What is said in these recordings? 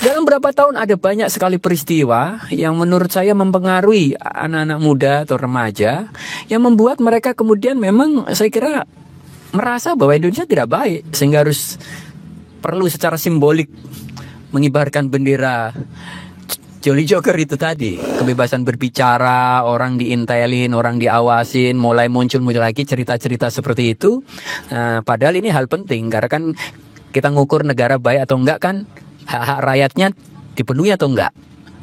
Dalam beberapa tahun ada banyak sekali peristiwa yang menurut saya mempengaruhi anak-anak muda atau remaja, yang membuat mereka kemudian memang saya kira merasa bahwa Indonesia tidak baik, sehingga harus perlu secara simbolik mengibarkan bendera Jolly Joker itu tadi. Kebebasan berbicara, orang diintelin, orang diawasin, mulai muncul lagi cerita-cerita seperti itu. Padahal ini hal penting, karena kan kita ngukur negara baik atau enggak kan hak-hak rakyatnya dipenuhi atau enggak,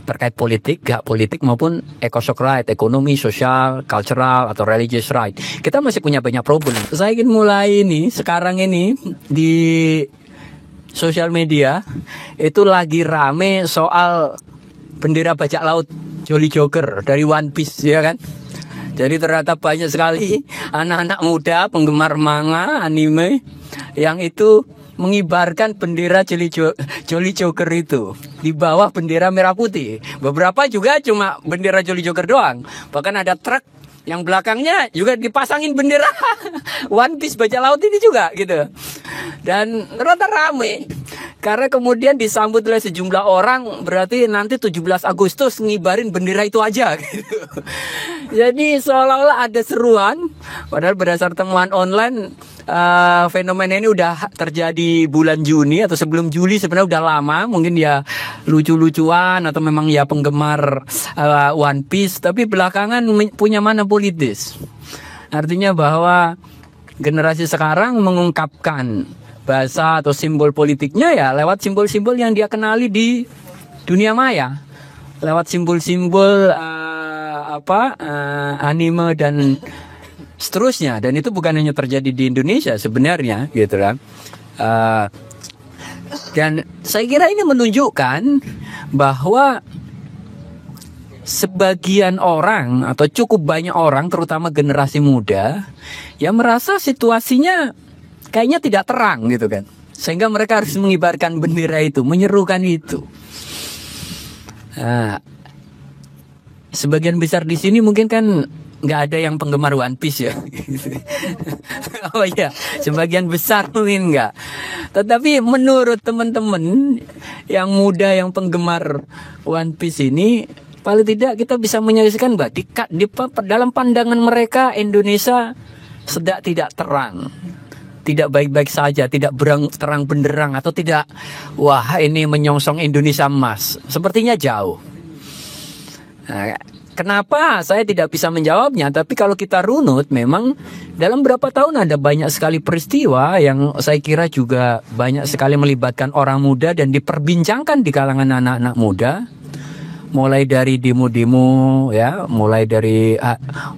terkait politik, hak politik maupun economic right, ekonomi, sosial, cultural atau religious right. Kita masih punya banyak problem. Saya ingin mulai ini sekarang ini di sosial media itu lagi rame soal bendera bajak laut Jolly Joker dari One Piece, ya kan? Jadi ternyata banyak sekali anak-anak muda penggemar manga, anime yang itu mengibarkan bendera Jolly Joker itu di bawah bendera merah putih. Beberapa juga cuma bendera Jolly Joker doang. Bahkan ada truk yang belakangnya juga dipasangin bendera One Piece bajak laut ini juga gitu. Dan ternyata rame karena kemudian disambut oleh sejumlah orang, berarti nanti 17 Agustus ngibarin bendera itu aja gitu. Jadi seolah-olah ada seruan, padahal berdasar temuan online fenomena ini udah terjadi bulan Juni atau sebelum Juli, sebenarnya udah lama. Mungkin ya lucu-lucuan atau memang ya penggemar One Piece, tapi belakangan punya mana politis. Artinya bahwa generasi sekarang mengungkapkan bahasa atau simbol politiknya ya lewat simbol-simbol yang dia kenali di dunia maya, lewat simbol-simbol anime dan seterusnya. Dan itu bukan hanya terjadi di Indonesia sebenarnya gitu kan. Dan saya kira ini menunjukkan bahwa sebagian orang atau cukup banyak orang, terutama generasi muda, yang merasa situasinya kayaknya tidak terang gitu kan, sehingga mereka harus mengibarkan bendera itu, menyerukan itu. Sebagian besar di sini mungkin kan nggak ada yang penggemar One Piece ya. Oh ya, sebagian besar mungkin nggak. Tetapi menurut teman-teman yang muda yang penggemar One Piece ini, paling tidak kita bisa menyaksikan bahwa dalam pandangan mereka Indonesia sedang tidak terang, tidak baik-baik saja, tidak terang benderang, atau tidak, wah ini menyongsong Indonesia emas. Sepertinya jauh. Nah, kenapa saya tidak bisa menjawabnya? Tapi kalau kita runut, memang dalam beberapa tahun ada banyak sekali peristiwa yang saya kira juga banyak sekali melibatkan orang muda dan diperbincangkan di kalangan anak-anak muda. Mulai dari demo-demo ya, mulai dari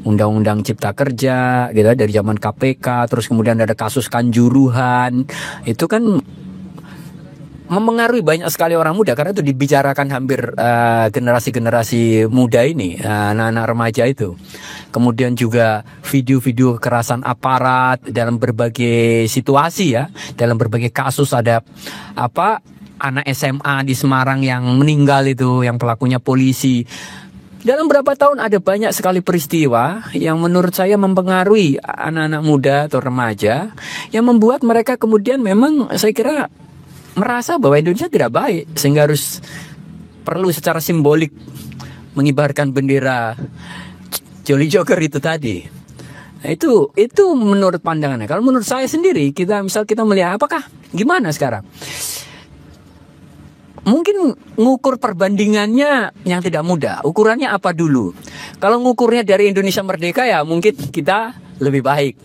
undang-undang cipta kerja gitu, dari zaman KPK, terus kemudian ada kasus Kanjuruhan. Itu kan mempengaruhi banyak sekali orang muda, karena itu dibicarakan hampir generasi-generasi muda ini, anak-anak remaja itu. Kemudian juga video-video kekerasan aparat dalam berbagai situasi ya, dalam berbagai kasus. Ada anak SMA di Semarang yang meninggal itu, yang pelakunya polisi. Dalam beberapa tahun ada banyak sekali peristiwa yang menurut saya mempengaruhi anak-anak muda atau remaja, yang membuat mereka kemudian memang saya kira merasa bahwa Indonesia tidak baik, sehingga harus perlu secara simbolik mengibarkan bendera Jolly Joker itu tadi. Nah, itu menurut pandangannya. Kalau menurut saya sendiri, kita melihat apakah gimana sekarang? Mungkin ngukur perbandingannya yang tidak mudah. Ukurannya apa dulu? Kalau ngukurnya dari Indonesia merdeka ya mungkin kita lebih baik,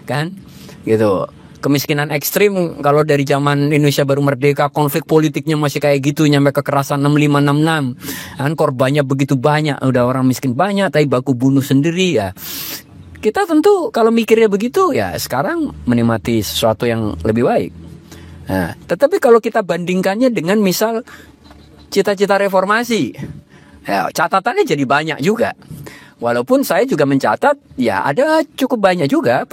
kan? Gitu. Kemiskinan ekstrim kalau dari zaman Indonesia baru merdeka, konflik politiknya masih kayak gitu, nyampe kekerasan 6566. Kan korbannya begitu banyak, udah orang miskin banyak, tapi baku bunuh sendiri ya. Kita tentu kalau mikirnya begitu ya sekarang menikmati sesuatu yang lebih baik. Nah, tetapi kalau kita bandingkannya dengan misal cita-cita reformasi, ya, catatannya jadi banyak juga. Walaupun saya juga mencatat, ya ada cukup banyak juga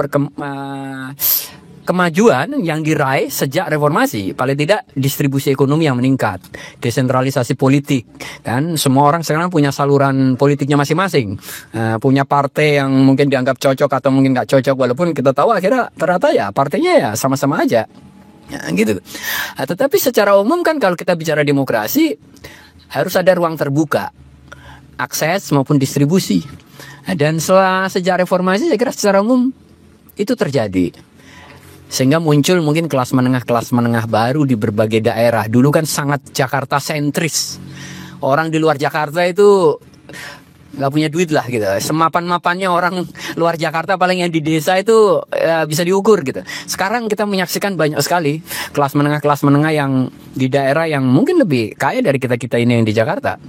kemajuan yang diraih sejak reformasi. Paling tidak distribusi ekonomi yang meningkat, desentralisasi politik, kan semua orang sekarang punya saluran politiknya masing-masing, punya partai yang mungkin dianggap cocok atau mungkin nggak cocok, walaupun kita tahu akhirnya ternyata ya partainya ya sama-sama aja. Ya, gitu. Nah, tetapi secara umum kan kalau kita bicara demokrasi harus ada ruang terbuka, akses maupun distribusi. Nah, dan sejak reformasi saya kira secara umum itu terjadi. Sehingga muncul mungkin kelas menengah baru di berbagai daerah. Dulu kan sangat Jakarta sentris. Orang di luar Jakarta itu nggak punya duit lah gitu. Semapan-mapannya orang luar Jakarta paling yang di desa itu bisa diukur gitu. Sekarang kita menyaksikan banyak sekali kelas menengah yang di daerah yang mungkin lebih kaya dari kita ini yang di Jakarta.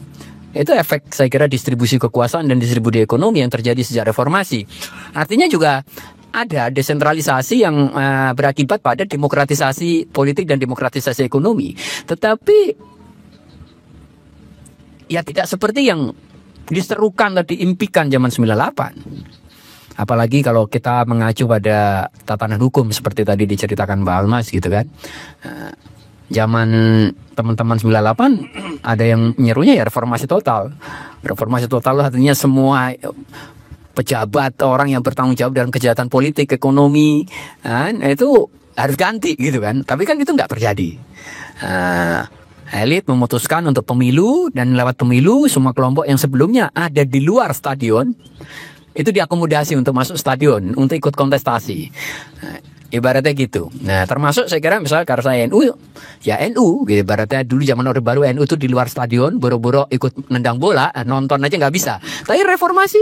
Itu efek saya kira distribusi kekuasaan dan distribusi ekonomi yang terjadi sejak reformasi. Artinya juga ada desentralisasi yang berakibat pada demokratisasi politik dan demokratisasi ekonomi. Tetapi ya tidak seperti yang diserukan atau diimpikan zaman 98. Apalagi kalau kita mengacu pada tatanan hukum seperti tadi diceritakan Mbak Almas gitu kan. Zaman teman-teman 98 ada yang menyerunya ya reformasi total. Reformasi total artinya semua pejabat, orang yang bertanggung jawab dalam kejahatan politik, ekonomi, itu harus ganti gitu kan. Tapi kan itu nggak terjadi. Elit memutuskan untuk pemilu, dan lewat pemilu semua kelompok yang sebelumnya ada di luar stadion itu diakomodasi untuk masuk stadion, untuk ikut kontestasi. Ibaratnya gitu. Nah, termasuk saya kira misalnya karena saya NU, ya NU gitu. Ibaratnya dulu zaman Orde Baru NU itu di luar stadion, boro-boro ikut nendang bola, nonton aja nggak bisa. Tapi reformasi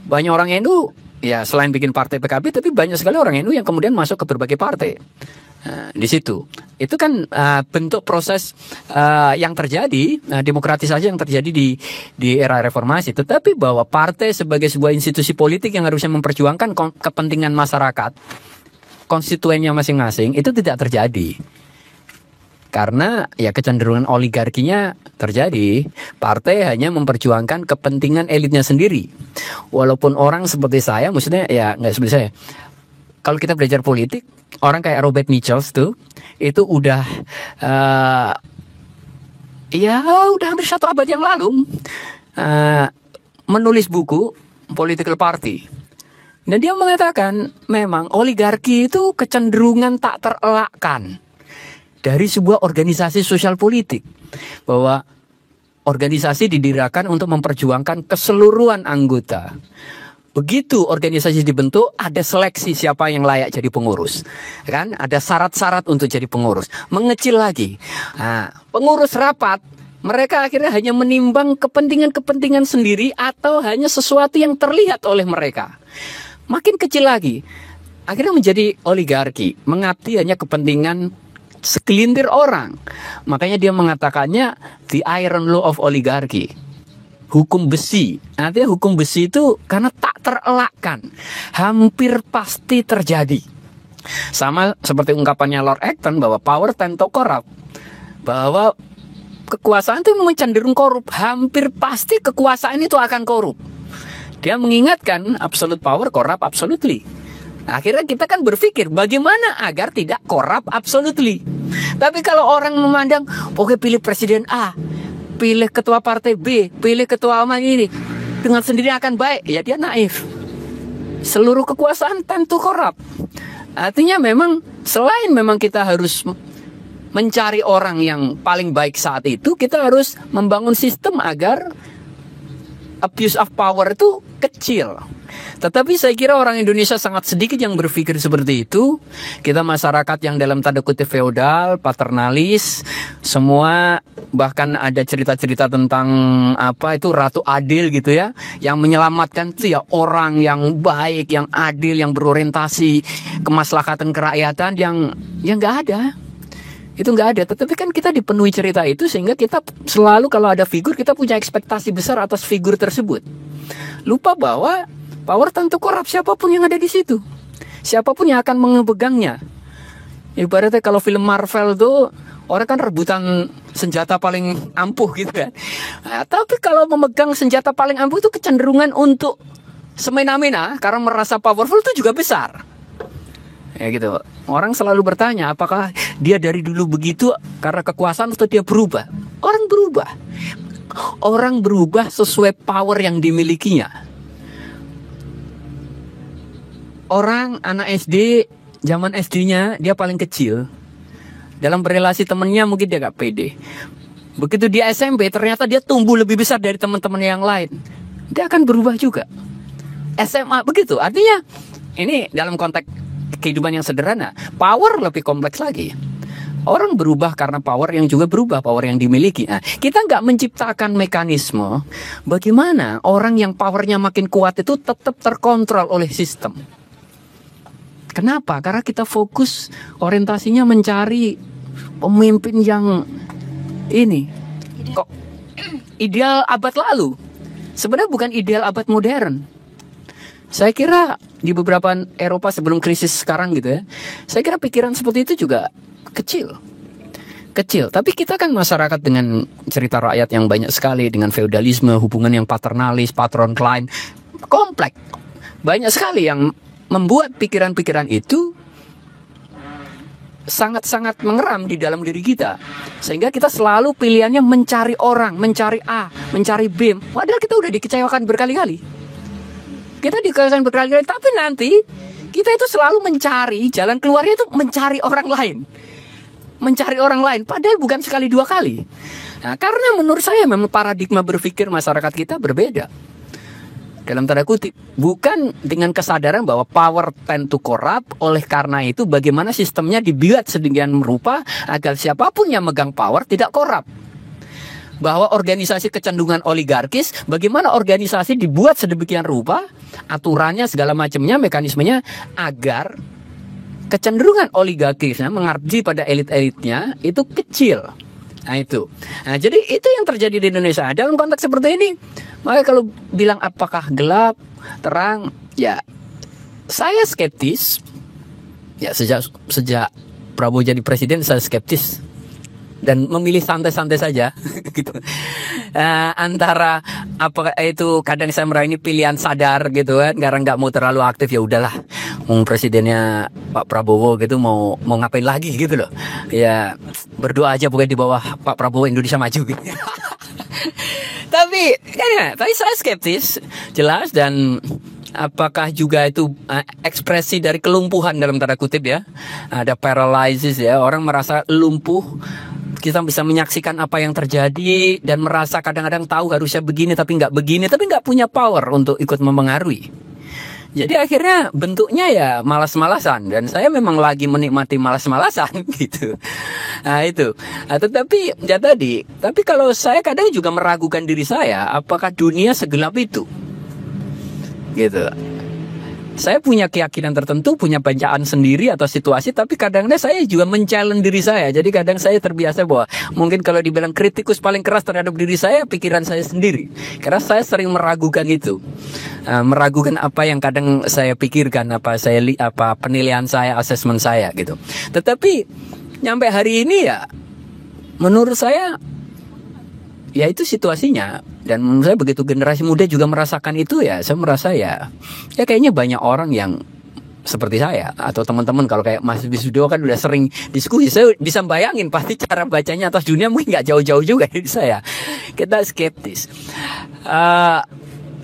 banyak orang NU, ya selain bikin partai PKB, tapi banyak sekali orang NU yang kemudian masuk ke berbagai partai. Di situ, itu kan bentuk proses yang terjadi, demokratisasi yang terjadi di era reformasi. Tetapi bahwa partai sebagai sebuah institusi politik yang harusnya memperjuangkan kepentingan masyarakat, konstituennya masing-masing, itu tidak terjadi. Karena ya kecenderungan oligarkinya terjadi. Partai hanya memperjuangkan kepentingan elitnya sendiri. Walaupun orang seperti saya, maksudnya ya nggak seperti saya. Kalau kita belajar politik, orang kayak Robert Michels tuh, itu udah udah hampir 1 abad yang lalu menulis buku Political Party. Dan dia mengatakan memang oligarki itu kecenderungan tak terelakkan dari sebuah organisasi sosial politik, bahwa organisasi didirikan untuk memperjuangkan keseluruhan anggota. Begitu organisasi dibentuk, ada seleksi siapa yang layak jadi pengurus, kan? Ada syarat-syarat untuk jadi pengurus. Mengecil lagi, pengurus rapat, mereka akhirnya hanya menimbang kepentingan-kepentingan sendiri atau hanya sesuatu yang terlihat oleh mereka. Makin kecil lagi, akhirnya menjadi oligarki, mengabdi hanya kepentingan segelintir orang. Makanya dia mengatakannya the iron law of oligarchy, hukum besi. Artinya hukum besi itu karena tak terelakkan, hampir pasti terjadi. Sama seperti ungkapannya Lord Acton bahwa power tend to corrupt, bahwa kekuasaan itu memang cenderung korup, hampir pasti kekuasaan itu akan korup. Dia mengingatkan absolute power corrupt absolutely. Akhirnya kita kan berpikir bagaimana agar tidak korup absolutely. Tapi kalau orang memandang, oke, pilih presiden A, pilih ketua partai B, pilih ketua ini, dengan sendiri akan baik, ya dia naif. Seluruh kekuasaan tentu korup. Artinya memang selain memang kita harus mencari orang yang paling baik saat itu, kita harus membangun sistem agar abuse of power itu kecil. Tetapi saya kira orang Indonesia sangat sedikit yang berpikir seperti itu. Kita masyarakat yang dalam tanda kutip feodal, paternalis, semua, bahkan ada cerita-cerita tentang apa itu Ratu Adil gitu ya, yang menyelamatkan itu ya orang yang baik, yang adil, yang berorientasi kemaslahatan kerakyatan, yang nggak ada. Itu nggak ada. Tetapi kan kita dipenuhi cerita itu sehingga kita selalu kalau ada figur, kita punya ekspektasi besar atas figur tersebut. Lupa bahwa power tentu korup, siapapun yang ada di situ, siapapun yang akan memegangnya. Ibaratnya kalau film Marvel tuh orang kan rebutan senjata paling ampuh gitu kan. Nah, tapi kalau memegang senjata paling ampuh itu kecenderungan untuk semena-mena karena merasa powerful itu juga besar. Ya gitu. Orang selalu bertanya apakah dia dari dulu begitu karena kekuasaan atau dia berubah. Orang berubah. Orang berubah sesuai power yang dimilikinya. Orang anak SD, zaman SD-nya dia paling kecil, Dalam berelasi temennya mungkin dia gak pede. Begitu dia SMP ternyata dia tumbuh lebih besar dari teman-teman yang lain. Dia akan berubah juga. SMA begitu. Artinya ini dalam konteks kehidupan yang sederhana. Power lebih kompleks lagi. Orang berubah karena power yang juga berubah, power yang dimiliki. Nah, kita nggak menciptakan mekanisme bagaimana orang yang powernya makin kuat itu tetap terkontrol oleh sistem. Kenapa? Karena kita fokus orientasinya mencari pemimpin yang ini kok ideal abad lalu. Sebenarnya bukan ideal abad modern. Saya kira di beberapa Eropa sebelum krisis sekarang gitu ya, saya kira pikiran seperti itu juga kecil. Tapi kita kan masyarakat dengan cerita rakyat yang banyak sekali, dengan feodalisme, hubungan yang paternalis, patron klien, kompleks. Banyak sekali yang membuat pikiran-pikiran itu sangat-sangat mengeram di dalam diri kita. Sehingga kita selalu pilihannya mencari orang, mencari A, mencari B. Padahal kita udah dikecewakan berkali-kali. Tapi nanti kita itu selalu mencari jalan keluarnya itu mencari orang lain. Padahal bukan sekali dua kali. Nah, karena menurut saya memang paradigma berpikir masyarakat kita berbeda. Dalam tanda kutip, bukan dengan kesadaran bahwa power tend to corrupt. Oleh karena itu bagaimana sistemnya dibuat sedemikian rupa agar siapapun yang megang power tidak korup. Bahwa organisasi kecenderungan oligarkis, bagaimana organisasi dibuat sedemikian rupa, aturannya segala macamnya, mekanismenya agar kecenderungan oligarkisnya mengarji pada elit-elitnya itu kecil. Nah itu. Nah, jadi itu yang terjadi di Indonesia. Dalam konteks seperti ini, maka kalau bilang apakah gelap, terang, ya saya skeptis. Ya sejak Prabowo jadi presiden saya skeptis dan memilih santai-santai saja gitu. Antara apa itu kadang saya merasa ini pilihan sadar gitu kan, karena nggak mau terlalu aktif, ya udahlah. Presidennya Pak Prabowo gitu mau ngapain lagi gitu loh. Ya berdoa aja pokoknya di bawah Pak Prabowo Indonesia maju gitu. tapi saya skeptis jelas, dan apakah juga itu ekspresi dari kelumpuhan dalam tanda kutip ya. Ada paralysis ya, orang merasa lumpuh. Kita bisa menyaksikan apa yang terjadi dan merasa kadang-kadang tahu harusnya begini tapi nggak punya power untuk ikut mempengaruhi. Jadi akhirnya bentuknya ya malas-malasan, dan saya memang lagi menikmati malas-malasan gitu. Nah itu. Tapi kalau saya kadang juga meragukan diri saya, apakah dunia segelap itu? Gitu. Saya punya keyakinan tertentu, punya bacaan sendiri atau situasi, tapi kadang-kadang saya juga men-challenge diri saya. Jadi kadang saya terbiasa bahwa mungkin kalau dibilang kritikus paling keras terhadap diri saya, pikiran saya sendiri. Karena saya sering meragukan itu. Meragukan apa yang kadang saya pikirkan, apa penilaian saya, asesmen saya gitu. Tetapi nyampe hari ini ya menurut saya ya itu situasinya. Dan menurut saya begitu generasi muda juga merasakan itu, ya saya merasa ya kayaknya banyak orang yang seperti saya atau teman-teman. Kalau kayak Mas Wisudo kan udah sering diskusi, saya bisa bayangin pasti cara bacanya atas dunia mungkin nggak jauh-jauh juga dari saya. Kita skeptis.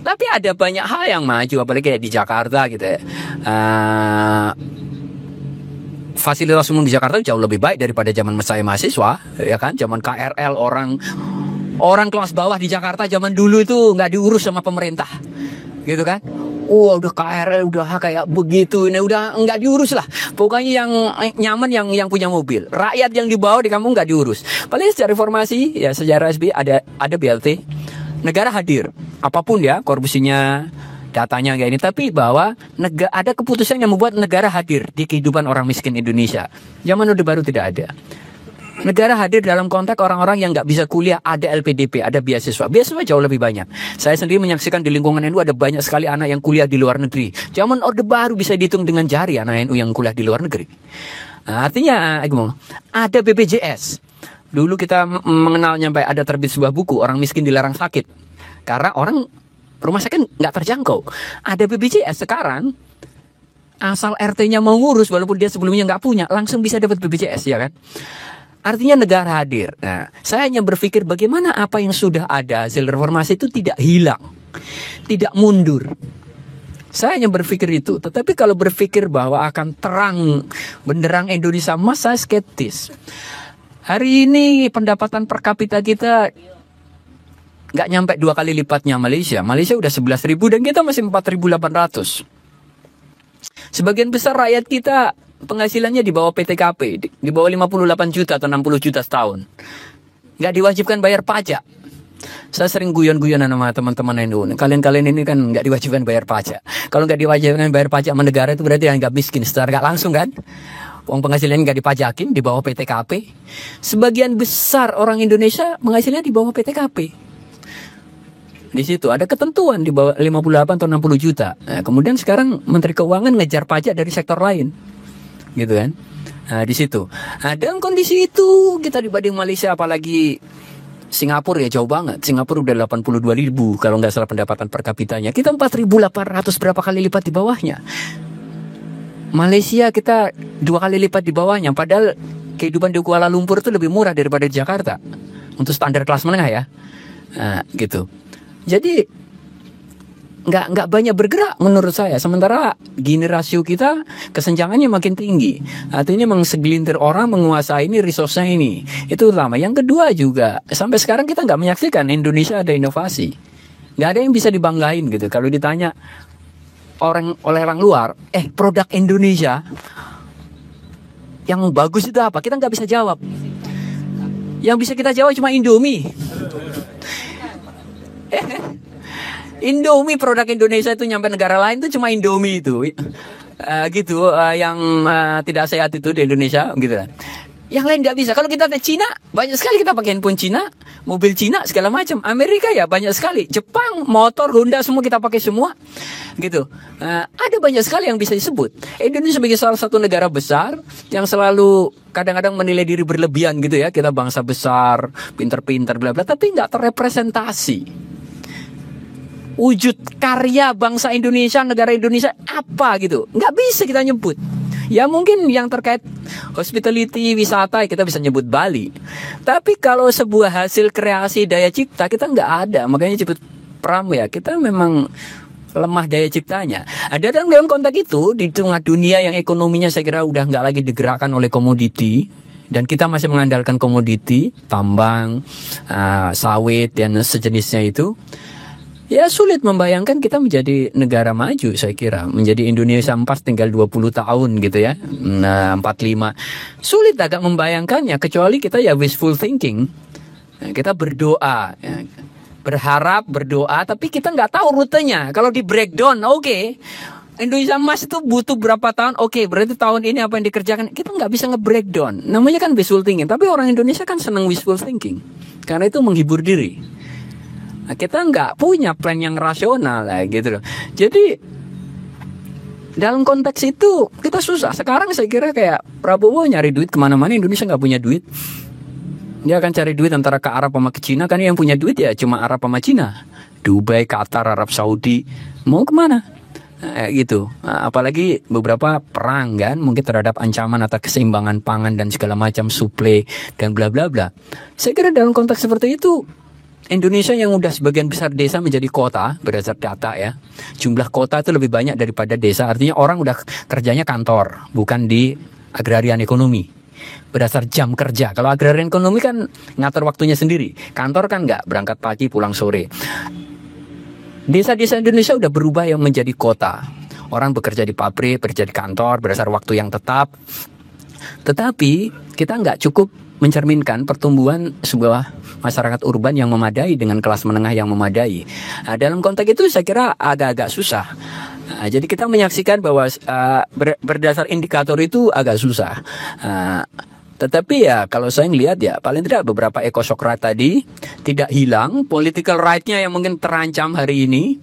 Tapi ada banyak hal yang maju, apalagi kayak di Jakarta gitu ya. Fasilitas umum di Jakarta jauh lebih baik daripada zaman saya mahasiswa, ya kan? Zaman KRL orang kelas bawah di Jakarta zaman dulu itu nggak diurus sama pemerintah, gitu kan? Udah KRL udah kayak begitu, ini udah nggak diurus lah. Pokoknya yang nyaman yang punya mobil. Rakyat yang dibawa di kampung nggak diurus. Paling secara reformasi ya sejarah SBY ada BLT, negara hadir, apapun ya korupsinya, datanya kayak ini, tapi bahwa ada keputusan yang membuat negara hadir di kehidupan orang miskin Indonesia. Zaman Orde Baru tidak ada. Negara hadir dalam konteks orang-orang yang nggak bisa kuliah, ada LPDP, ada beasiswa jauh lebih banyak. Saya sendiri menyaksikan di lingkungan NU ada banyak sekali anak yang kuliah di luar negeri. Zaman Orde Baru bisa dihitung dengan jari anak NU yang kuliah di luar negeri. Nah, artinya ada BPJS. Dulu kita mengenal sampai ada terbit sebuah buku, orang miskin dilarang sakit karena orang rumah sakit nggak terjangkau. Ada BPJS sekarang, asal RT-nya mau ngurus walaupun dia sebelumnya nggak punya, langsung bisa dapat BPJS, ya kan? Artinya negara hadir. Nah, saya hanya berpikir bagaimana apa yang sudah ada hasil reformasi itu tidak hilang, tidak mundur. Saya hanya berpikir itu. Tetapi kalau berpikir bahwa akan terang benderang Indonesia emas, saya skeptis. Hari ini pendapatan per kapita kita nggak nyampe 2 kali lipatnya Malaysia. Malaysia udah 11.000 dan kita masih 4.800. Sebagian besar rakyat kita penghasilannya di bawah PTKP, di bawah 58 juta atau 60 juta setahun. Nggak diwajibkan bayar pajak. Saya sering guyon-guyonan sama teman-teman NU. Kalian-kalian ini kan nggak diwajibkan bayar pajak. Kalau nggak diwajibkan bayar pajak sama negara itu berarti nggak miskin secara nggak langsung kan? Uang penghasilannya nggak dipajakin di bawah PTKP. Sebagian besar orang Indonesia penghasilannya di bawah PTKP. Di situ ada ketentuan di bawah 58 atau 60 juta. Nah, kemudian sekarang Menteri Keuangan ngejar pajak dari sektor lain. Gitu kan? Nah, di situ. Nah, dalam kondisi itu kita dibanding Malaysia, apalagi Singapura ya jauh banget. Singapura udah 82.000 kalau nggak salah pendapatan per kapitanya. Kita 4.800 berapa kali lipat di bawahnya. Malaysia kita 2 kali lipat di bawahnya. Padahal kehidupan di Kuala Lumpur itu lebih murah daripada di Jakarta. Untuk standar kelas menengah ya. Nah, gitu. Jadi nggak banyak bergerak menurut saya. Sementara gini rasio kita kesenjangannya makin tinggi. Artinya memang segelintir orang menguasai ini resource-nya ini. Itu utama. Yang kedua juga sampai sekarang kita nggak menyaksikan Indonesia ada inovasi. Nggak ada yang bisa dibanggain gitu. Kalau ditanya oleh orang luar, produk Indonesia yang bagus itu apa? Kita nggak bisa jawab. Yang bisa kita jawab cuma Indomie. Indomie, produk Indonesia itu nyampe negara lain itu cuma Indomie itu, yang tidak sehat itu di Indonesia, gitu kan. Yang lain nggak bisa. Kalau kita ke Cina, banyak sekali kita pakai handphone Cina, mobil Cina segala macam. Amerika ya banyak sekali. Jepang, motor, Honda semua kita pakai semua, gitu. Ada banyak sekali yang bisa disebut. Indonesia sebagai salah satu negara besar yang selalu kadang-kadang menilai diri berlebihan gitu ya. Kita bangsa besar, pinter-pinter, bla bla, tapi nggak terrepresentasi. Wujud karya bangsa Indonesia, negara Indonesia apa gitu, nggak bisa kita nyebut. Ya mungkin yang terkait hospitality, wisata kita bisa nyebut Bali. Tapi kalau sebuah hasil kreasi daya cipta kita nggak ada. Makanya disebut Pram ya, kita memang lemah daya ciptanya. Ada dalam konteks itu di tengah dunia yang ekonominya saya kira udah nggak lagi digerakkan oleh komoditi. Dan kita masih mengandalkan komoditi, tambang, sawit dan sejenisnya itu. Ya sulit membayangkan kita menjadi negara maju saya kira. Menjadi Indonesia 4 tinggal 20 tahun gitu ya. 45. Sulit agak membayangkannya kecuali kita ya wishful thinking. Kita berdoa. Ya. Berharap, berdoa. Tapi kita nggak tahu rutenya. Kalau di breakdown oke. Indonesia emas itu butuh berapa tahun? Oke, berarti tahun ini apa yang dikerjakan? Kita nggak bisa nge-breakdown. Namanya kan wishful thinking. Tapi orang Indonesia kan senang wishful thinking. Karena itu menghibur diri. Nah, kita nggak punya plan yang rasional gitu loh. Jadi dalam konteks itu kita susah. Sekarang saya kira kayak Prabowo nyari duit kemana-mana, Indonesia nggak punya duit. Dia akan cari duit antara ke Arab sama ke Cina. Kan yang punya duit ya cuma Arab sama Cina. Dubai, Qatar, Arab Saudi. Mau kemana? Gitu. Apalagi beberapa perang kan, mungkin terhadap ancaman atau keseimbangan pangan dan segala macam suplai dan bla bla bla. Saya kira dalam konteks seperti itu Indonesia yang udah sebagian besar desa menjadi kota berdasar data ya. Jumlah kota itu lebih banyak daripada desa. Artinya orang udah kerjanya kantor, bukan di agrarian ekonomi. Berdasar jam kerja. Kalau agrarian ekonomi kan ngatur waktunya sendiri. Kantor kan nggak, berangkat pagi pulang sore. Desa-desa Indonesia udah berubah yang menjadi kota. Orang bekerja di pabrik, bekerja di kantor berdasar waktu yang tetap. Tetapi kita nggak cukup mencerminkan pertumbuhan sebuah masyarakat urban yang memadai dengan kelas menengah yang memadai. Dalam konteks itu saya kira agak-agak susah. Jadi kita menyaksikan bahwa berdasar indikator itu agak susah. Tetapi ya kalau saya ngelihat ya paling tidak beberapa ekosokrat tadi tidak hilang. Political right-nya yang mungkin terancam hari ini.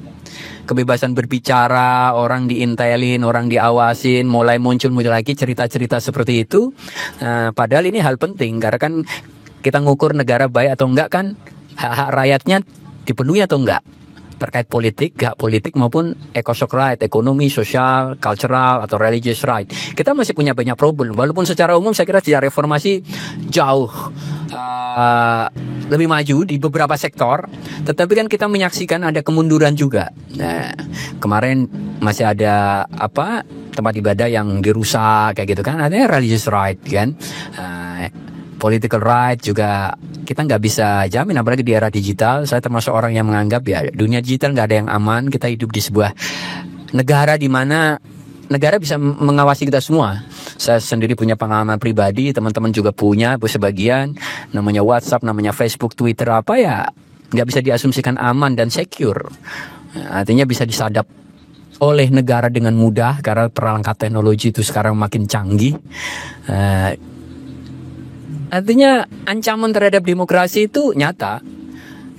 Kebebasan berbicara, orang diintelin, orang diawasin, mulai muncul lagi cerita-cerita seperti itu. Padahal ini hal penting karena kan kita ngukur negara baik atau enggak kan hak-hak rakyatnya dipenuhi atau enggak. Terkait politik, hak politik maupun ekosok right, ekonomi, sosial, cultural atau religious right. Kita masih punya banyak problem. Walaupun secara umum saya kira sejak reformasi jauh lebih maju di beberapa sektor, tetapi kan kita menyaksikan ada kemunduran juga. Nah, kemarin masih ada tempat ibadah yang dirusak kayak gitu kan, ada religious right kan, political right juga kita nggak bisa jamin, apalagi di era digital. Saya termasuk orang yang menganggap ya dunia digital nggak ada yang aman. Kita hidup di sebuah negara di mana negara bisa mengawasi kita semua. Saya sendiri punya pengalaman pribadi, teman-teman juga punya sebagian, namanya WhatsApp, namanya Facebook, Twitter, nggak bisa diasumsikan aman dan secure. Artinya bisa disadap oleh negara dengan mudah karena perangkat teknologi itu sekarang makin canggih. Artinya ancaman terhadap demokrasi itu nyata.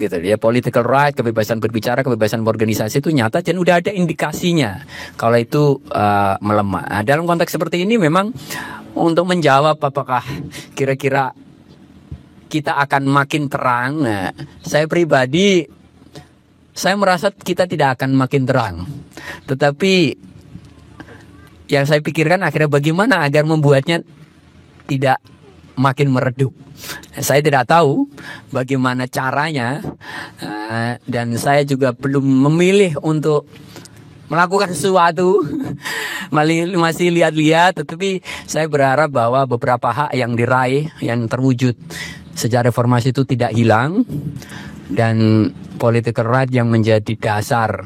Gitu ya, political right, kebebasan berbicara, kebebasan berorganisasi itu nyata dan udah ada indikasinya kalau itu melemah. Nah, dalam konteks seperti ini memang untuk menjawab apakah kira-kira kita akan makin terang, nah, saya pribadi saya merasa kita tidak akan makin terang. Tetapi yang saya pikirkan akhirnya bagaimana agar membuatnya tidak makin meredup. Saya tidak tahu bagaimana caranya, dan saya juga belum memilih untuk melakukan sesuatu. Masih lihat-lihat, tetapi saya berharap bahwa beberapa hak yang diraih, yang terwujud sejak reformasi itu tidak hilang, dan political right yang menjadi dasar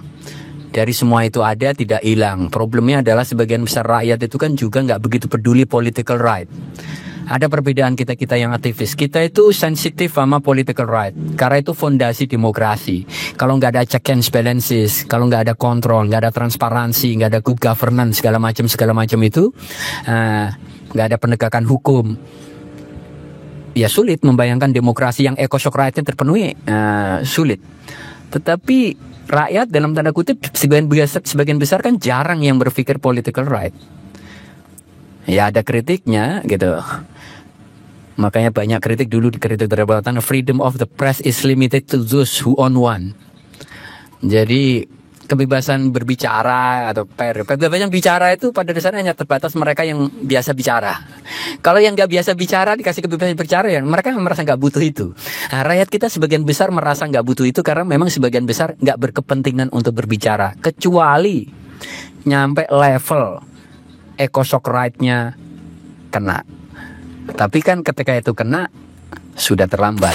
dari semua itu ada tidak hilang. Problemnya adalah sebagian besar rakyat itu kan juga nggak begitu peduli political right. Ada perbedaan kita yang aktivis. Kita itu sensitif sama political right, karena itu fondasi demokrasi. Kalau nggak ada check and balances, kalau nggak ada kontrol, nggak ada transparansi, nggak ada good governance, segala macam itu, nggak ada penegakan hukum, ya sulit membayangkan demokrasi yang eco-shock right-nya terpenuhi. Sulit. Tetapi rakyat dalam tanda kutip sebagian besar kan jarang yang berpikir political right. Ya ada kritiknya gitu. Makanya banyak kritik terhadap freedom of the press is limited to those who own one. Jadi kebebasan berbicara atau kebebasan bicara itu pada dasarnya hanya terbatas mereka yang biasa bicara. Kalau yang nggak biasa bicara dikasih kebebasan bicara, ya mereka merasa nggak butuh itu. Nah, rakyat kita sebagian besar merasa nggak butuh itu karena memang sebagian besar nggak berkepentingan untuk berbicara, kecuali nyampe level eco-shock right-nya kena. Tapi kan ketika itu kena sudah terlambat.